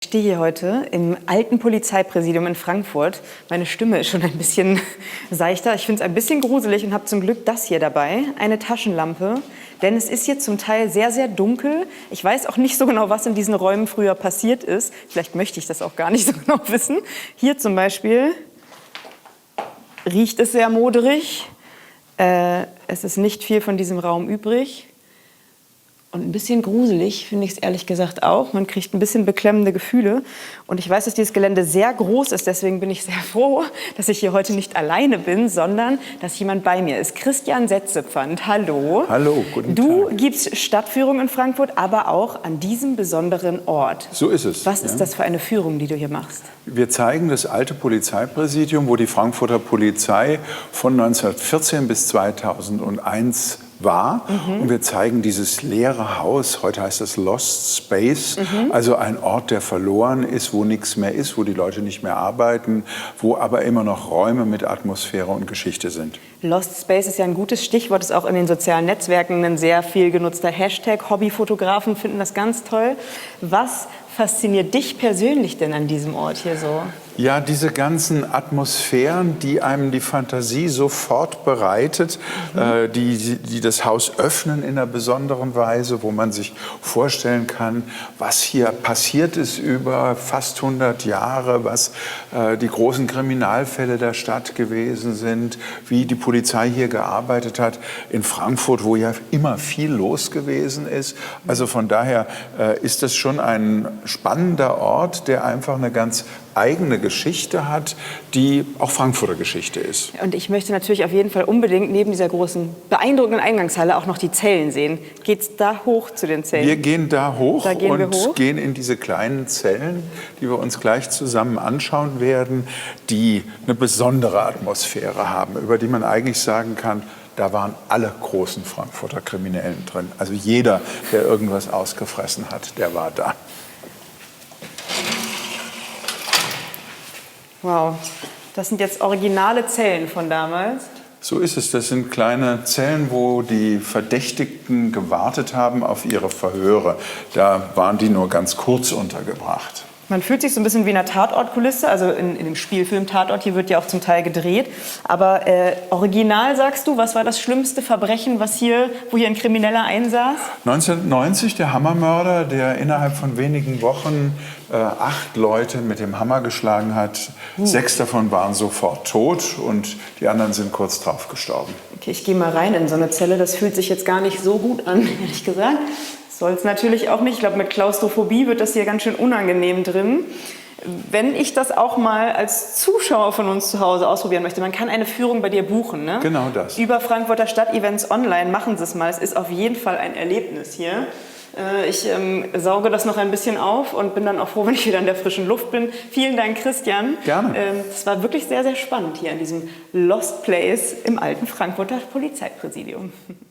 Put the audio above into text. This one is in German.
stehe hier heute im alten Polizeipräsidium in Frankfurt. Meine Stimme ist schon ein bisschen seichter. Ich finde es ein bisschen gruselig und habe zum Glück das hier dabei, eine Taschenlampe. Denn es ist hier zum Teil sehr, sehr dunkel. Ich weiß auch nicht so genau, was in diesen Räumen früher passiert ist. Vielleicht möchte ich das auch gar nicht so genau wissen. Hier zum Beispiel riecht es sehr moderig. Es ist nicht viel von diesem Raum übrig. Und ein bisschen gruselig finde ich es ehrlich gesagt auch. Man kriegt ein bisschen beklemmende Gefühle. Und ich weiß, dass dieses Gelände sehr groß ist. Deswegen bin ich sehr froh, dass ich hier heute nicht alleine bin, sondern dass jemand bei mir ist. Christian Setzepfand, hallo. Hallo, guten Tag. Du gibst Stadtführungen in Frankfurt, aber auch an diesem besonderen Ort. So ist es. Was ist das für eine Führung, die du hier machst? Wir zeigen das alte Polizeipräsidium, wo die Frankfurter Polizei von 1914 bis 2001 war. Und wir zeigen dieses leere Haus, heute heißt es Lost Space, also ein Ort, der verloren ist, wo nichts mehr ist, wo die Leute nicht mehr arbeiten, wo aber immer noch Räume mit Atmosphäre und Geschichte sind. Lost Space ist ja ein gutes Stichwort, ist auch in den sozialen Netzwerken ein sehr viel genutzter Hashtag. Hobbyfotografen finden das ganz toll. Was fasziniert dich persönlich denn an diesem Ort hier so? Ja, diese ganzen Atmosphären, die einem die Fantasie sofort bereitet, die das Haus öffnen in einer besonderen Weise, wo man sich vorstellen kann, was hier passiert ist über fast 100 Jahre, was die großen Kriminalfälle der Stadt gewesen sind, wie die Polizei hier gearbeitet hat, in Frankfurt, wo ja immer viel los gewesen ist. Also von daher ist das schon ein spannender Ort, der einfach eine ganz eigene Geschichte hat, die auch Frankfurter Geschichte ist. Und ich möchte natürlich auf jeden Fall unbedingt neben dieser großen, beeindruckenden Eingangshalle auch noch die Zellen sehen. Geht's da hoch zu den Zellen? Wir gehen da hoch und gehen in diese kleinen Zellen, die wir uns gleich zusammen anschauen werden, die eine besondere Atmosphäre haben, über die man eigentlich sagen kann, da waren alle großen Frankfurter Kriminellen drin. Also jeder, der irgendwas ausgefressen hat, der war da. Wow, das sind jetzt originale Zellen von damals. So ist es. Das sind kleine Zellen, wo die Verdächtigten gewartet haben auf ihre Verhöre. Da waren die nur ganz kurz untergebracht. Man fühlt sich so ein bisschen wie in einer Tatortkulisse, also in dem Spielfilm Tatort, hier wird ja auch zum Teil gedreht. Aber original sagst du, was war das schlimmste Verbrechen, wo hier ein Krimineller einsaß? 1990 der Hammermörder, der innerhalb von wenigen Wochen 8 Leute mit dem Hammer geschlagen hat. 6 davon waren sofort tot und die anderen sind kurz drauf gestorben. Okay, ich gehe mal rein in so eine Zelle. Das fühlt sich jetzt gar nicht so gut an, ehrlich gesagt. Soll es natürlich auch nicht. Ich glaube, mit Klaustrophobie wird das hier ganz schön unangenehm drin. Wenn ich das auch mal als Zuschauer von uns zu Hause ausprobieren möchte, man kann eine Führung bei dir buchen, ne? Genau das. Über Frankfurter Stadtevents online, machen Sie es mal. Es ist auf jeden Fall ein Erlebnis hier. Ich sauge das noch ein bisschen auf und bin dann auch froh, wenn ich wieder in der frischen Luft bin. Vielen Dank, Christian. Gerne. Es war wirklich sehr, sehr spannend hier an diesem Lost Place im alten Frankfurter Polizeipräsidium.